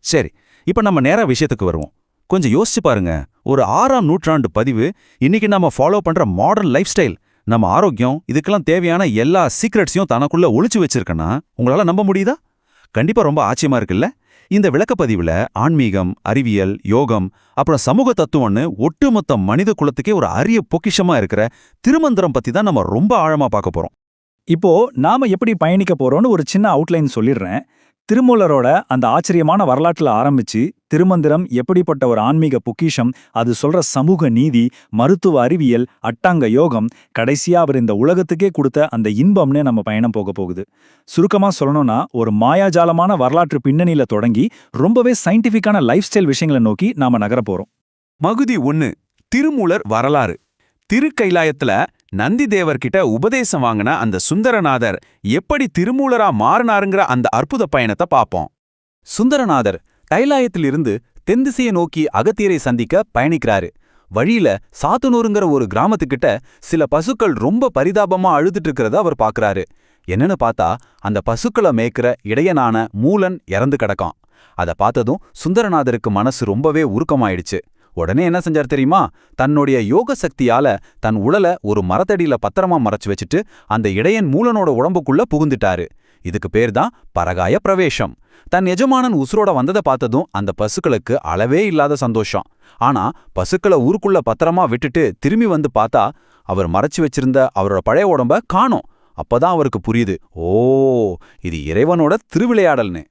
சரி, இப்ப நம்ம நேரா விஷயத்துக்கு வருவோம். கொஞ்சம் யோசிச்சு பாருங்க. ஒரு 6ஆம் நூற்றாண்டு பதிவு, இன்னைக்கு நம்ம ஃபாலோ பண்ற மாடர்ன் லைஃப் ஸ்டைல், நம்ம ஆரோக்கியம், இதுக்கெல்லாம் தேவையான எல்லா சீக்ரெட்ஸையும் தனக்குள்ள ஒளிச்சு வச்சிருக்கனா உங்களால நம்ப முடியுதா? கண்டிப்பா ரொம்ப ஆச்சரியமா இருக்குல்ல? இந்த விளக்கப்பதிவுல ஆன்மீகம், அறிவியல், யோகம், அப்புறம் சமூக தத்துவம்னு ஒட்டுமொத்த மனித குலத்துக்கே ஒரு அரிய பொக்கிஷமா இருக்கிற திருமந்திரம் பத்தி தான் நம்ம ரொம்ப ஆழமா பார்க்க போறோம். இப்போ நாம எப்படி பயணிக்க போறோம்னு ஒரு சின்ன அவுட்லைன் சொல்லிடுறேன். திருமூலரோட அந்த ஆச்சரியமான வரலாற்றுல ஆரம்பிச்சு, திருமந்திரம் எப்படிப்பட்ட ஒரு ஆன்மீக பொக்கிஷம், அது சொல்ற சமூக நீதி, மருத்துவ அறிவியல், அட்டாங்க யோகம், கடைசியா அவர் இந்த உலகத்துக்கே கொடுத்த அந்த இன்பம்னு நம்ம பயணம் போக போகுது. சுருக்கமா சொல்லணும்னா, ஒரு மாயாஜாலமான வரலாற்று பின்னணியில தொடங்கி ரொம்பவே சயின்டிஃபிக்கான லைஃப் ஸ்டைல் விஷயங்களை நோக்கி நாம நகர போறோம். பகுதி 1. திருமூலர் வரலாறு. திருக்கைலாயத்துல நந்தி தேவர்கிட்ட உபதேசம் வாங்கின அந்த சுந்தரநாதர் எப்படி திருமூலரா மாறினாருங்கிற அந்த அற்புத பயணத்தை பார்ப்போம். சுந்தரநாதர் கைலாயத்திலிருந்து தென்திசையை நோக்கி அகத்தியரை சந்திக்க பயணிக்கிறாரு. வழியில சாத்துனூருங்கிற ஒரு கிராமத்துக்கிட்ட சில பசுக்கள் ரொம்ப பரிதாபமா அழுதுட்டு இருக்கிறத அவர் பார்க்கறாரு. என்னன்னு பார்த்தா அந்த பசுக்களை மேய்க்கிற இடையனான மூலன் இறந்து கிடக்கான். அதை பார்த்ததும் சுந்தரநாதருக்கு மனசு ரொம்பவே உருக்கமாயிடுச்சு. உடனே என்ன செஞ்சார் தெரியுமா? தன்னுடைய யோக சக்தியால தன் உடலை ஒரு மரத்தடியில பத்திரமா மறைச்சு வச்சுட்டு அந்த இடையன் மூலனோட உடம்புக்குள்ள புகுந்துட்டாரு. இதுக்கு பேர் தான் பரகாய பிரவேசம். தன் எஜமானன் உசுரோட வந்ததை பார்த்ததும் அந்த பசுக்களுக்கு அளவே இல்லாத சந்தோஷம். ஆனா பசுக்களை ஊருக்குள்ள பத்திரமா விட்டுட்டு திரும்பி வந்து பார்த்தா அவர் மறைச்சு வச்சிருந்த அவரோட பழைய உடம்ப காணோம். அப்பதான் அவருக்கு புரியுது, ஓ, இது இறைவனோட திருவிளையாடல்னு.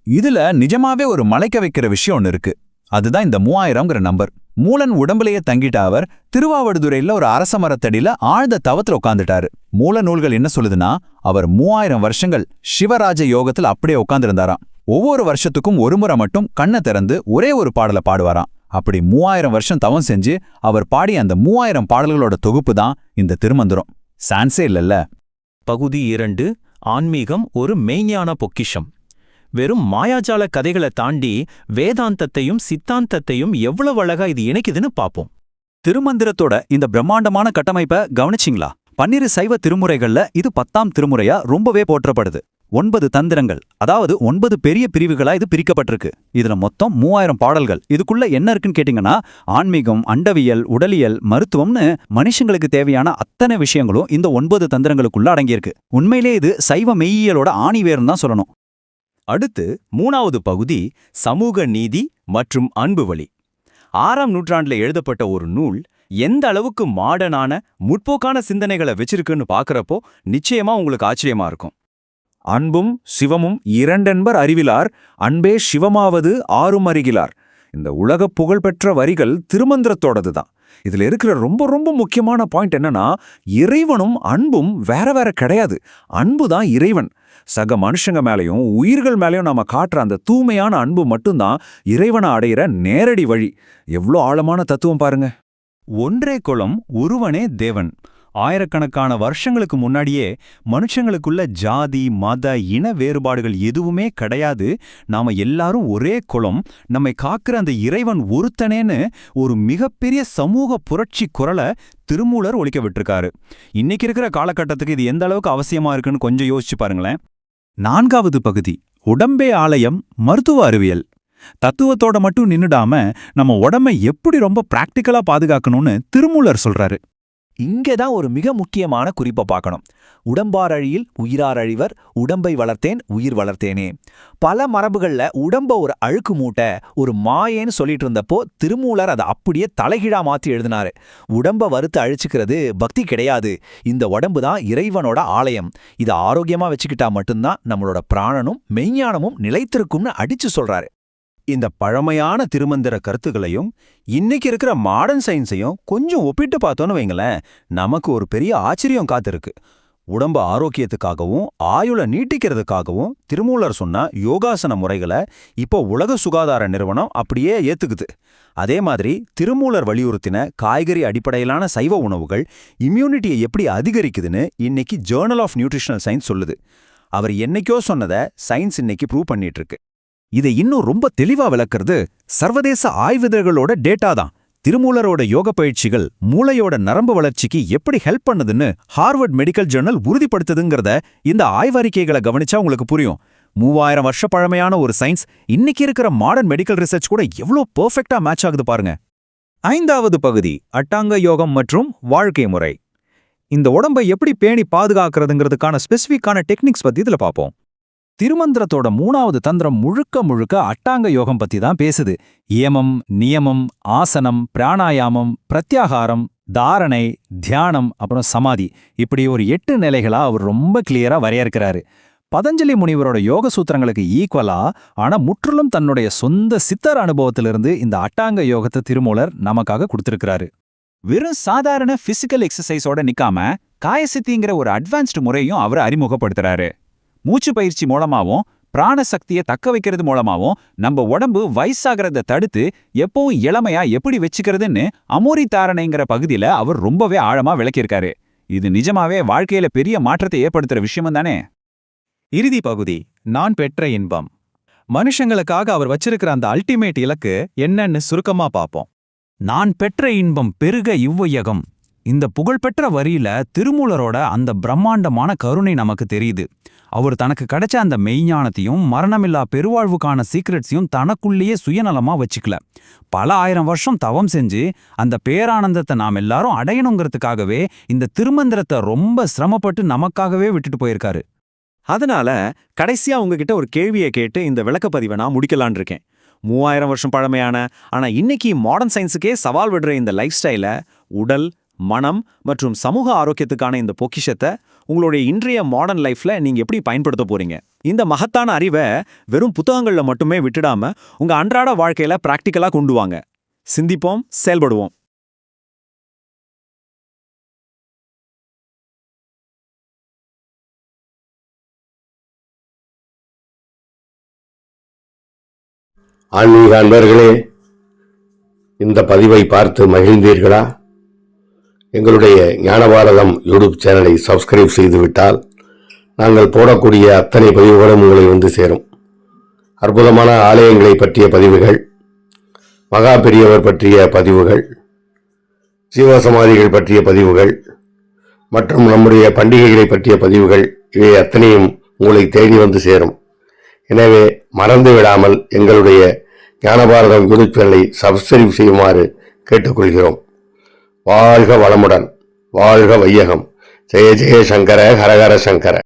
இதுல நிஜமாவே ஒரு மலைக்க வைக்கிற விஷயம் ஒன்னு இருக்கு. அதுதான் இந்த 3000ங்கிற நம்பர். மூலன் உடம்புலையே தங்கிட்ட அவர் திருவாவடுதுறையில ஒரு அரச மரத்தடியில ஆழ்ந்த தவத்துல உட்காந்துட்டாரு. மூல நூல்கள் என்ன சொல்லுதுன்னா, அவர் 3000 வருஷங்கள் சிவராஜ யோகத்தில் அப்படியே உட்கார்ந்திருந்தாராம். ஒவ்வொரு வருஷத்துக்கும் ஒரு முறை மட்டும் கண்ணை திறந்து ஒரே ஒரு பாடலை பாடுவாராம். அப்படி 3000 வருஷம் தவம் செஞ்சு அவர் பாடிய அந்த 3000 பாடல்களோட தொகுப்பு தான் இந்த திருமந்திரம். சான்ஸே இல்லல்ல. பகுதி 2. ஆன்மீகம் ஒரு மெய்ஞான பொக்கிஷம். வெறும் மாயாஜால கதைகளை தாண்டி வேதாந்தத்தையும் சித்தாந்தத்தையும் எவ்வளவு அழகா இது இணைக்குதுன்னு பாப்போம். திருமந்திரத்தோட இந்த பிரம்மாண்டமான கட்டமைப்பை கவனிச்சிங்களா? 12 சைவ திருமுறைகள்ல இது 10ஆம் திருமுறையா ரொம்பவே போற்றப்படுது. 9 தந்திரங்கள், அதாவது 9 பெரிய பிரிவுகளா இது பிரிக்கப்பட்டிருக்கு. இதுல மொத்தம் 3000 பாடல்கள். இதுக்குள்ள என்ன இருக்குன்னு கேட்டீங்கன்னா, ஆன்மீகம், அண்டவியல், உடலியல், மருத்துவம்னு மனுஷங்களுக்கு தேவையான அத்தனை விஷயங்களும் இந்த 9 தந்திரங்களுக்குள்ள அடங்கியிருக்கு. உண்மையிலே இது சைவ மெய்யியலோட ஆணிவேர்னு தான் சொல்லணும். அடுத்து 3வது பகுதி சமூக நீதி மற்றும் அன்பு வழி. 6ஆம் நூற்றாண்டுல எழுதப்பட்ட ஒரு நூல் எந்த அளவுக்கு மாடர்னான முற்போக்கான சிந்தனைகளை வச்சிருக்குன்னு பார்க்கறப்போ நிச்சயமா உங்களுக்கு ஆச்சரியமா இருக்கும். அன்பும் சிவமும் இரண்டென்பர் அறிவிலார், அன்பே சிவமாவது ஆறும் அறிகிலார். இந்த உலக புகழ்பெற்ற வரிகள் திருமந்திரத்தோடது தான். இதுல இருக்கிற ரொம்ப ரொம்ப முக்கியமான பாயிண்ட் என்னன்னா, இறைவனும் அன்பும் வேற வேற கிடையாது. அன்பு தான் இறைவன். சக மனுஷங்க மேலையும் உயிர்கள் மேலையும் நாம காட்டுற அந்த தூய்மையான அன்பு மட்டும்தான் இறைவனை அடையிற நேரடி வழி. எவ்வளோ ஆழமான தத்துவம் பாருங்க. ஒன்றே குலம் ஒருவனே தேவன். ஆயிரக்கணக்கான வருஷங்களுக்கு முன்னாடியே மனுஷங்களுக்குள்ள ஜாதி, மத, இன வேறுபாடுகள் எதுவுமே கிடையாது. நாம எல்லாரும் ஒரே குலம், நம்மை காக்கிற அந்த இறைவன் ஒருத்தனேன்னு ஒரு மிகப்பெரிய சமூக புரட்சி குரலை திருமூலர் ஒலிக்க விட்டுருக்காரு. இன்னைக்கு இருக்கிற காலகட்டத்துக்கு இது எந்த அளவுக்கு அவசியமா இருக்குன்னு கொஞ்சம் யோசிச்சு பாருங்களேன். 4வது பகுதி உடம்பே ஆலயம், மருத்துவ அறிவியல். தத்துவத்தோட மட்டும் நின்னுடாம நம்ம உடம்பை எப்படி ரொம்ப பிராக்டிக்கலா பாதுகாக்கணும்னு திருமூலர் சொல்றாரு. இங்கேதான் ஒரு மிக முக்கியமான குறிப்பை பார்க்கணும். உடம்பார் அழியில் உயிரார் அழிவர், உடம்பை வளர்த்தேன் உயிர் வளர்த்தேனே. பல மரபுகள்ல உடம்ப ஒரு அழுக்கு மூட்டை, ஒரு மாயேன்னு சொல்லிட்டு இருந்தப்போ திருமூலர் அதை அப்படியே தலைகீழா மாத்தி எழுதினாரு. உடம்ப வறுத்து அழிச்சுக்கிறது பக்தி கிடையாது. இந்த உடம்பு தான் இறைவனோட ஆலயம். இதை ஆரோக்கியமா வச்சுக்கிட்டா மட்டும்தான் நம்மளோட பிராணனும் மெய்ஞானமும் நிலைத்திருக்கும்னு அடிச்சு சொல்றாரு. இந்த பழமையான திருமந்திர கருத்துக்களையும் இன்னைக்கு இருக்கிற மாடர்ன் சயின்ஸையும் கொஞ்சம் ஒப்பிட்டு பார்த்தோன்னு வைங்களேன், நமக்கு ஒரு பெரிய ஆச்சரியம் காத்திருக்கு. உடம்பு ஆரோக்கியத்துக்காகவும் ஆயுளை நீட்டிக்கிறதுக்காகவும் திருமூலர் சொன்ன யோகாசன முறைகளை இப்போ உலக சுகாதார நிறுவனம் அப்படியே ஏத்துக்குது. அதே மாதிரி திருமூலர் வலியுறுத்தின காய்கறி அடிப்படையிலான சைவ உணவுகள் இம்யூனிட்டியை எப்படி அதிகரிக்குதுன்னு இன்னைக்கு ஜேர்னல் ஆஃப் நியூட்ரிஷனல் சயின்ஸ் சொல்லுது. அவர் என்னைக்கோ சொன்னதை சயின்ஸ் இன்னைக்கு ப்ரூவ் பண்ணிட்டு இருக்கு. இதை இன்னும் ரொம்ப தெளிவா விளக்குறது சர்வதேச ஆய்விதழ்களோட டேட்டா தான். திருமூலரோட யோக பயிற்சிகள் மூளையோட நரம்பு வளர்ச்சிக்கு எப்படி ஹெல்ப் பண்ணுதுன்னு ஹார்வர்ட் மெடிக்கல் ஜர்னல் உறுதிப்படுத்துதுங்கிறத இந்த ஆய்வறிக்கைகளை கவனிச்சா உங்களுக்கு புரியும். 3000 வருஷ பழமையான ஒரு சயின்ஸ் இன்னைக்கு இருக்கிற மாடர்ன் மெடிக்கல் ரிசர்ச் கூட எவ்வளோ பெர்ஃபெக்ட்டா மேட்ச் ஆகுது பாருங்க. 5வது பகுதி அட்டாங்க யோகம் மற்றும் வாழ்க்கை முறை. இந்த உடம்பை எப்படி பேணி பாதுகாக்கிறதுங்கிறதுக்கான ஸ்பெசிஃபிக்கான டெக்னிக்ஸ் பத்தி இதுல பார்ப்போம். திருமந்திரத்தோட 3வது தந்திரம் முழுக்க முழுக்க அட்டாங்க யோகம் பத்தி தான் பேசுது. யமம், நியமம், ஆசனம், பிராணாயாமம், பிரத்யாகாரம், தாரணை, தியானம், அப்புறம் சமாதி, இப்படி ஒரு 8 நிலைகளா அவர் ரொம்ப கிளியரா வரையறுக்கிறாரு. பதஞ்சலி முனிவரோட யோக சூத்திரங்களுக்கு ஈக்குவலா, ஆனா முற்றிலும் தன்னுடைய சொந்த சித்தர் அனுபவத்திலிருந்து இந்த அட்டாங்க யோகத்தை திருமூலர் நமக்காக கொடுத்திருக்கிறாரு. வெறும் சாதாரண பிசிக்கல் எக்ஸசைஸோட நிக்காம காயசித்திங்கிற ஒரு அட்வான்ஸ்டு முறையும் அவர் அறிமுகப்படுத்துறாரு. மூச்சு பயிற்சி மூலமாவும் பிராணசக்தியை தக்க வைக்கிறது மூலமாவும் நம்ம உடம்பு வயசாகிறத தடுத்து எப்பவும் இளமையா எப்படி வச்சுக்கிறதுன்னு அமோரி தாரணைங்கிற பகுதியில அவர் ரொம்பவே ஆழமா விளக்கியிருக்காரு. இது நிஜமாவே வாழ்க்கையில பெரிய மாற்றத்தை ஏற்படுத்துற விஷயமும் தானே. இறுதி பகுதி நான் பெற்ற இன்பம். மனுஷங்களுக்காக அவர் வச்சிருக்கிற அந்த அல்டிமேட் இலக்கு என்னன்னு சுருக்கமா பார்ப்போம். நான் பெற்ற இன்பம் பெருக இவ்வையகம். இந்த புகழ்பெற்ற வரியில திருமூலரோட அந்த பிரம்மாண்டமான கருணை நமக்கு தெரியுது. அவர் தனக்கு கிடைச்ச அந்த மெய்ஞானத்தையும் மரணமில்லா பெருவாழ்வுக்கான சீக்ரெட்ஸையும் தனக்குள்ளேயே சுயநலமா வச்சுக்கல. பல 1000 வருஷம் தவம் செஞ்சு அந்த பேரானந்தத்தை நாம் எல்லாரும் அடையணுங்கிறதுக்காகவே இந்த திருமந்திரத்தை ரொம்ப சிரமப்பட்டு நமக்காகவே விட்டுட்டு போயிருக்காரு. அதனால கடைசியா உங்ககிட்ட ஒரு கேள்வியை கேட்டு இந்த விளக்கப்பதிவை நான் முடிக்கலான் இருக்கேன். 3000 வருஷம் பழமையான ஆனா இன்னைக்கு மாடர்ன் சயின்ஸுக்கே சவால் விடுற இந்த லைஃப் ஸ்டைல, உடல், மனம் மற்றும் சமூக ஆரோக்கியத்துக்கான இந்த பொக்கிஷத்தை உங்களுடைய இன்றைய மாடர்ன் லைஃப்ல நீங்க எப்படி பயன்படுத்த போறீங்க? இந்த மகத்தான அறிவை வெறும் புத்தகங்கள்ல மட்டுமே விட்டுடாம உங்க அன்றாட வாழ்க்கையில பிராக்டிக்கலா கொண்டு வாங்க. சிந்திப்போம், செயல்படுவோம். ஆன்மீக அன்பர்களே, இந்த பதிவை பார்த்து மகிழ்ந்தீர்களா? எங்களுடைய ஞானபாரதம் யூடியூப் சேனலை சப்ஸ்கிரைப் செய்துவிட்டால் நாங்கள் போடக்கூடிய அத்தனை பதிவுகளும் உங்களை வந்து சேரும். அற்புதமான ஆலயங்களை பற்றிய பதிவுகள், மகா பெரியவர் பற்றிய பதிவுகள், ஜீவசமாதிகள் பற்றிய பதிவுகள் மற்றும் நம்முடைய பண்டிகைகளை பற்றிய பதிவுகள், இவை அத்தனையும் உங்களை தேடி வந்து சேரும். எனவே மறந்து விடாமல் எங்களுடைய ஞானபாரதம் யூடியூப் சேனலை சப்ஸ்கிரைப் செய்யுமாறு கேட்டுக்கொள்கிறோம். வாழ்க வளமுடன், வாழ்க வையகம். ஜெய ஜெய சங்கர, ஹரஹர சங்கர.